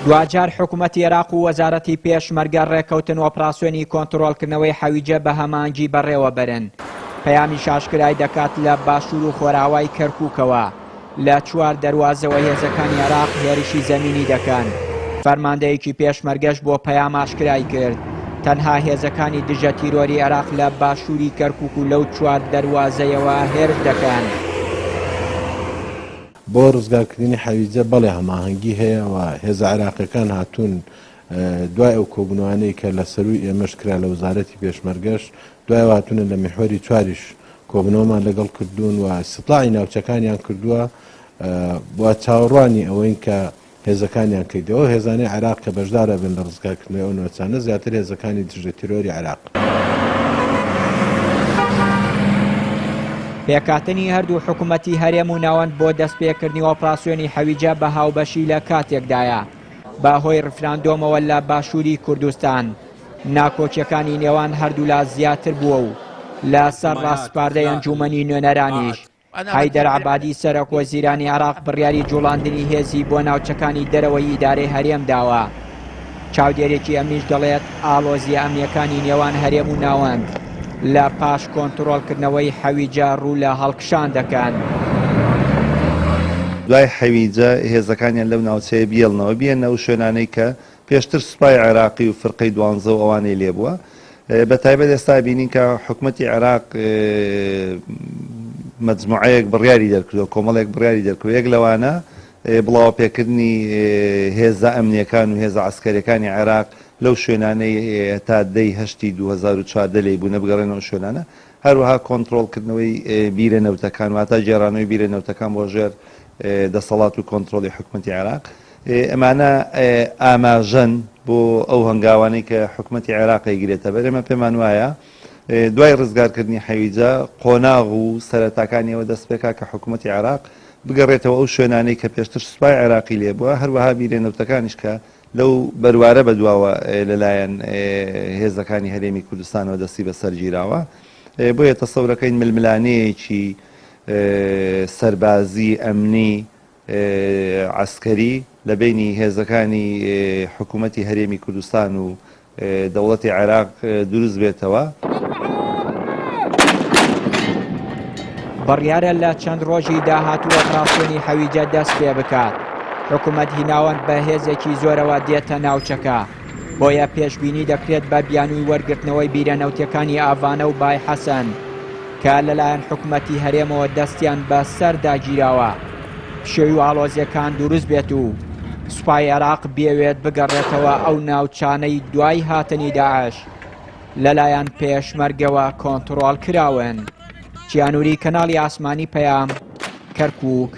دوجار حکوومەتی عێراق و وەزارەتی پێشمەرگە ڕێکەوتن ئۆپراسیۆنی کۆنتڕۆڵکردنەوەی حەویجە بە هەمانگی بەڕێوە بەرن. پەیامی شاشکرای دەکات لە باشوور و خۆراوای کەرکووکەوە لە 4 دەواازەوە هێزەکانی عێراق هێرشی زەمینی دەکەن. فەرماندەیەکی پێشمەرگەش بۆ پەیام ئاشکرای کرد تەنها هێزەکانی دژە تیرۆری عێراق لە باشووری کەرکووک و لەو 4 دەواازەیەوە هێرش دەکەن. بۆ ڕزگارکردنی حەویجە بەڵێ هەماهەنگی هەیە و هێزە عێراقیەکان هاتوون دوای ئەو کۆبوونەوانەی کە لە سەروی ئێمەش کرا لە وەزارەتی پێشمەرگەش دوای هاتوونە لە میحوەری 4ش کۆبوونەوەمان لەگەڵ کردوون و استیطلاعی ناوچەکانیان کردووە بۆ چاوەڕوانی ئەوەی کە هێزەکانیان کردەوە هێزانەی عێراق کە بەشدارە بن لە ڕزگارکردنەوەی ئەو ناوچانە زیاتر هێزەکانی دژە تیرۆری عێراق. پێکاتنی هەردوو حکوومەتی هەرێم و ناوەند بۆ دەستپێکردنی ئۆپراسیۆنی حەویجە بە هاوبەشی لە کاتێکدایە بەهۆی ڕفراندۆمەوە لە باشووری کوردستان. ناکۆچیەکانی نێوان هەردوو لا زیاتر بووە و لە سەر ڕاستپاردەی ئەنجومەنی نوێنەرانیش حەیدەر عەبادی سەرۆک وەزیرانی عێراق بڕیاری جوڵاندنی هێزی بۆ ناوچەکانی دەرەوەی ئیدارەی هەرێم داوە. چاودێرێکی ئەمیش دەڵێت ئاڵۆزی ئەمنیەکانی نێوان هەرێم و ناوەند لە پاش کۆنتڕۆڵکردنەوەی حەویجە ڕوو لە هەڵکشان دەکەن. دوای حەویجە هێزەکانیان لەو ناوچەیە بیێڵنەوە بێنەوە شوێنانەی کە پێشتر سوپای عێراقی و فرقەی 12 و ئەوانەی لێبووە. بە تایبەت ئێستا بینین کە حکوومەتی عێراق مەجموعەیەک بڕیاری دەرکردەوە کۆمەڵێک بڕیاری دەرکردەوە. یەک لەوانە بڵاو پێکردنی هێزە ئەمنیەکان و هێزە عەسکەریەکانی عێراق لەو شوێنانەی تا 10 2014 لێ بوو نەبگەڕێنەوە شوێنانە. هەروەها کۆنتڕۆڵکردنەوەی بیرەنەوتەکان واتە جێرانەوەی بیرەنەوتەکان بۆ ژێر دەسەڵات و کۆنتڕۆڵی حکوومەتی عێراق. ئەمانە ئاماژەن بۆ ئەو هەنگاوانەی کە حکوومەتی عێراق ئەیگرێتە بەر. ئێمە پێمان وایە دوای ڕزگارکردنی حەویجە قۆناغ و سەرەتاکانیەوە دەست پێکا کە حکوومەتی عێراق بگەڕێتەوە ئەو شوێنانەی کە پێشتر سوپای عێراقی لێبووە هەروەها بیرێنەوتەکانیش کە لەو بەروارە بەدواوە لەلایەن هێزەکانی هەرێمی کوردستانەوە دەستی بەسەرگیراوە. بۆیە تەسەورەکەین ململانەیەکی سەربازی ئەمنی عسکەری لە بینی هێزەکانی حکوومەتی هەرێمی کوردستان و دەوڵەتی عێراق دروست بێتەوە. بڕیارە لە چەند ڕۆژی داهاتوو ئۆپراسیۆنی حەویجە دەست پێ بکات. حکوومەت هیناوەند بە هێزێکی زۆرەوە دێتە ناوچەکە. بۆیە پێشبینی دەکرێت بە بیانووی وەرگرتنەوەی بیرەنەوتەکانی ئاڤانە و بای حەسەن کە لەلایەن حکوومەتی هەرێمەوە دەستیان بە سەرداگیراوە شێوی و ئاڵۆزیەکان دروست بێت و سوپای عێراق بێوێت بگەڕێتەوە ئەو ناوچانەی دوای هاتنی داعش لەلایەن پێشمەرگەوە کۆنتڕۆڵ کراون. چیانووری کەناڵی ئاسمانی پەیام کەرکووک.